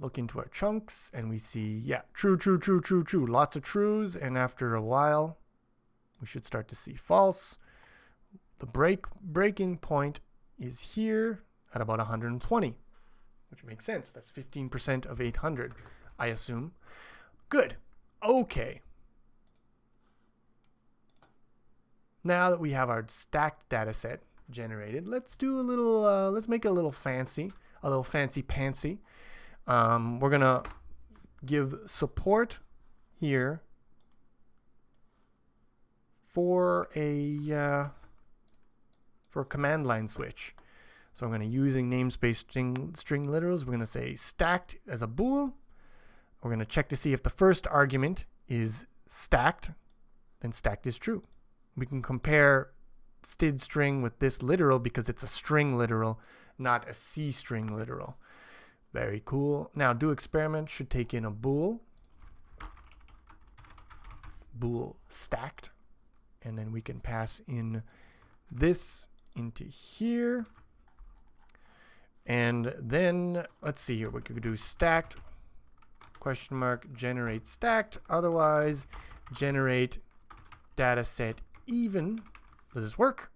Speaker 1: Look into our chunks and we see, yeah, true, true, true, true, true. Lots of trues. And after a while, we should start to see false. The breaking point is here at about 120, which makes sense. That's 15% of 800, I assume. Good. Okay. Now that we have our stacked data set generated, let's do a little, let's make it a little fancy pantsy. We're going to give support here for a command line switch. So I'm going to using namespace string literals. We're going to say stacked as a bool. We're going to check to see if the first argument is stacked, then stacked is true. We can compare std string with this literal because it's a string literal, not a C string literal. Very cool. Now do experiment should take in a bool stacked, and then we can pass in this into here. And then let's see here, we could do stacked question mark generate stacked, otherwise generate dataset even. Does this work?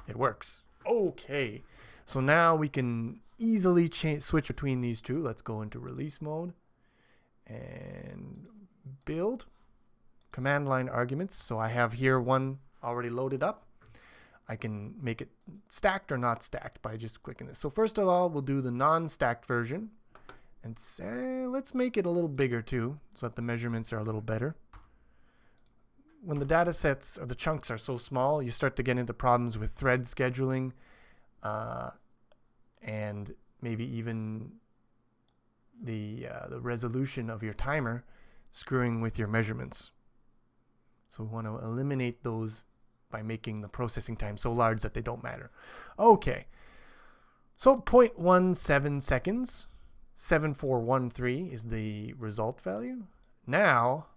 Speaker 1: It works. Okay, so now we can easily switch between these two. Let's go into release mode and build command line arguments. So I have here one already loaded up. I can make it stacked or not stacked by just clicking this. So first of all, we'll do the non-stacked version, and say, let's make it a little bigger too, so that the measurements are a little better. When the data sets or the chunks are so small, you start to get into problems with thread scheduling, and maybe even the resolution of your timer screwing with your measurements. So we want to eliminate those by making the processing time so large that they don't matter. Okay, so 0.17 seconds, 7413 is the result value. Now,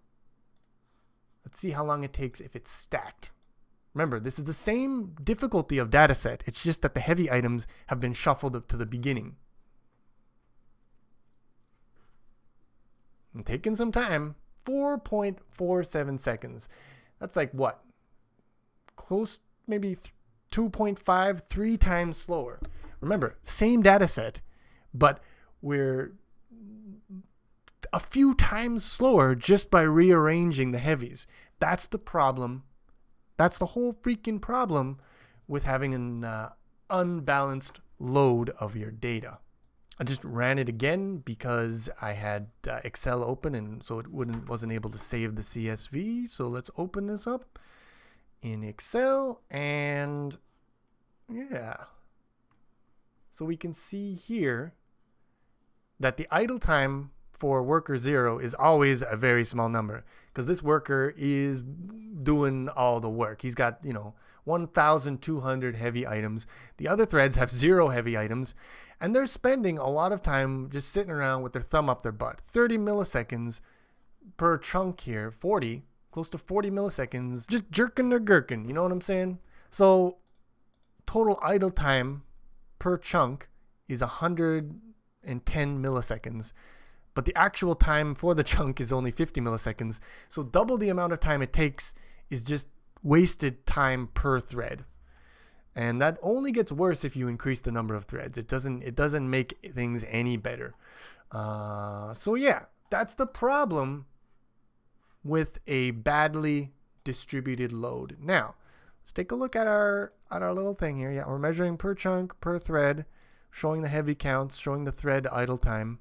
Speaker 1: let's see how long it takes if it's stacked. Remember, this is the same difficulty of dataset. It's just that the heavy items have been shuffled up to the beginning. And taking some time, 4.47 seconds. That's like what? Close, maybe 2.5, 3 times slower. Remember, same data set, but we're a few times slower just by rearranging the heavies. That's the problem. That's the whole freaking problem with having an unbalanced load of your data. I just ran it again because I had Excel open, and so it wasn't able to save the CSV. So let's open this up in Excel, and yeah. So we can see here that the idle time for worker 0 is always a very small number, because this worker is doing all the work. He's got, 1,200 heavy items. The other threads have 0 heavy items, and they're spending a lot of time just sitting around with their thumb up their butt. 30 milliseconds per chunk here, close to 40 milliseconds, just jerking their gherkin, you know what I'm saying? So total idle time per chunk is 110 milliseconds. but the actual time for the chunk is only 50 milliseconds. So double the amount of time it takes is just wasted time per thread. And that only gets worse if you increase the number of threads. It doesn't make things any better. So yeah, that's the problem with a badly distributed load. Now, let's take a look at our little thing here. Yeah, we're measuring per chunk, per thread, showing the heavy counts, showing the thread idle time.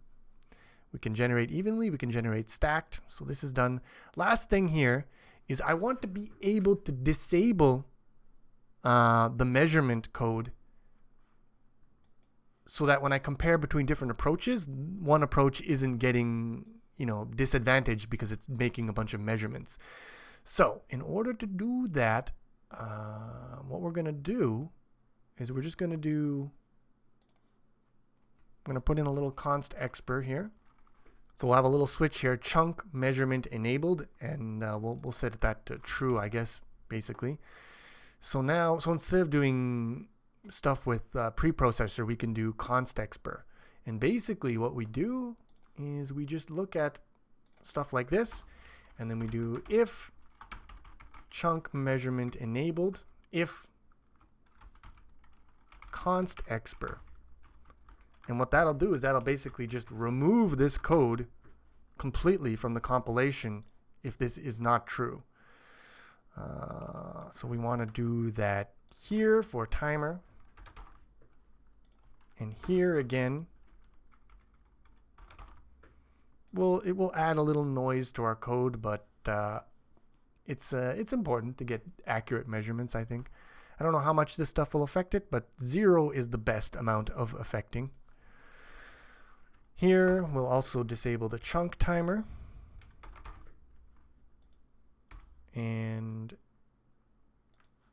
Speaker 1: We can generate evenly, we can generate stacked. So this is done. Last thing here is I want to be able to disable the measurement code so that when I compare between different approaches, one approach isn't getting, disadvantaged because it's making a bunch of measurements. So in order to do that, what we're going to do is I'm going to put in a little const expr here. So we'll have a little switch here, chunk measurement enabled, and we'll set that to true, I guess, basically. So instead of doing stuff with preprocessor, we can do const expr. And basically what we do is we just look at stuff like this, and then we do if chunk measurement enabled, if const expr. And what that'll do is that'll basically just remove this code completely from the compilation if this is not true. So we want to do that here for timer, and here again. Well, it will add a little noise to our code, but it's important to get accurate measurements, I think. I don't know how much this stuff will affect it, but 0 is the best amount of affecting. Here we'll also disable the chunk timer, and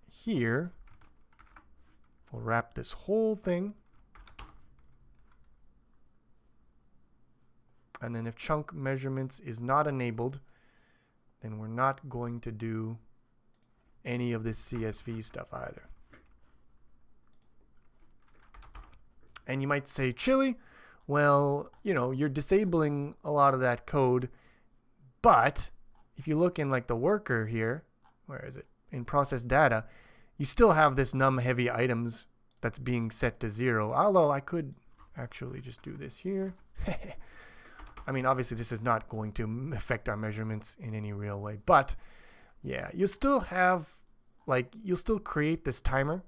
Speaker 1: here we'll wrap this whole thing, and then if chunk measurements is not enabled, then we're not going to do any of this CSV stuff either. And you might say, Chili, well, you're disabling a lot of that code, but if you look in like the worker here, where is it? In process data, you still have this num heavy items that's being set to 0. Although I could actually just do this here. I mean, obviously this is not going to affect our measurements in any real way, but yeah, you still have, you'll still create this timer.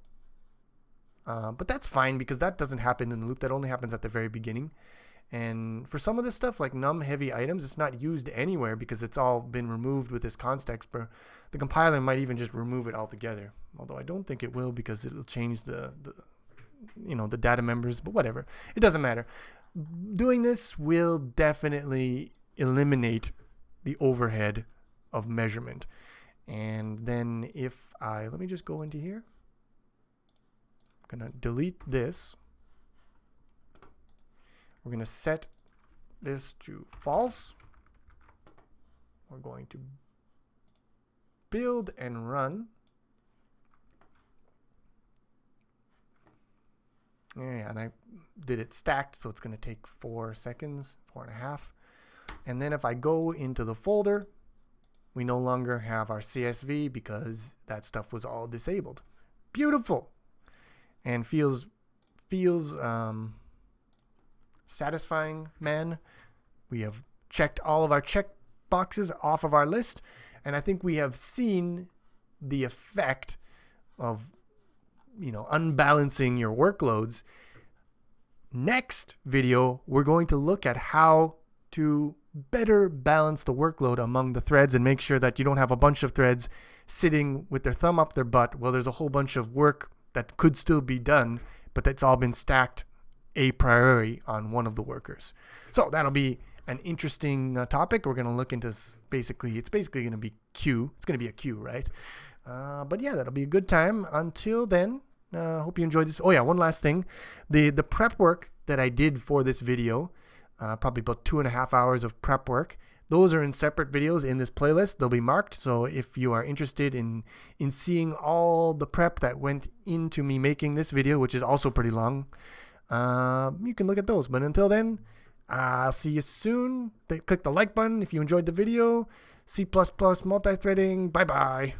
Speaker 1: But that's fine because that doesn't happen in the loop. That only happens at the very beginning. And for some of this stuff, like num heavy items, it's not used anywhere because it's all been removed with this const expr. The compiler might even just remove it altogether. Although I don't think it will because it'll change the data members, but whatever. It doesn't matter. Doing this will definitely eliminate the overhead of measurement. And then let me just go into here. I'm going to delete this. We're going to set this to false. We're going to build and run. Yeah, and I did it stacked, so it's going to take 4 seconds, 4.5. And then if I go into the folder, we no longer have our CSV because that stuff was all disabled. Beautiful. And feels satisfying, man. We have checked all of our check boxes off of our list, and I think we have seen the effect of unbalancing your workloads. Next video, we're going to look at how to better balance the workload among the threads and make sure that you don't have a bunch of threads sitting with their thumb up their butt while there's a whole bunch of work that could still be done, but that's all been stacked a priori on one of the workers. So that'll be an interesting topic. We're going to look into it's basically going to be queue. It's going to be a queue, right? But yeah, that'll be a good time. Until then, hope you enjoyed this. Oh yeah, one last thing. The prep work that I did for this video, probably about 2.5 hours of prep work, those are in separate videos in this playlist. They'll be marked. So if you are interested in seeing all the prep that went into me making this video, which is also pretty long, you can look at those. But until then, I'll see you soon. Click the like button if you enjoyed the video. C++ multithreading. Bye-bye.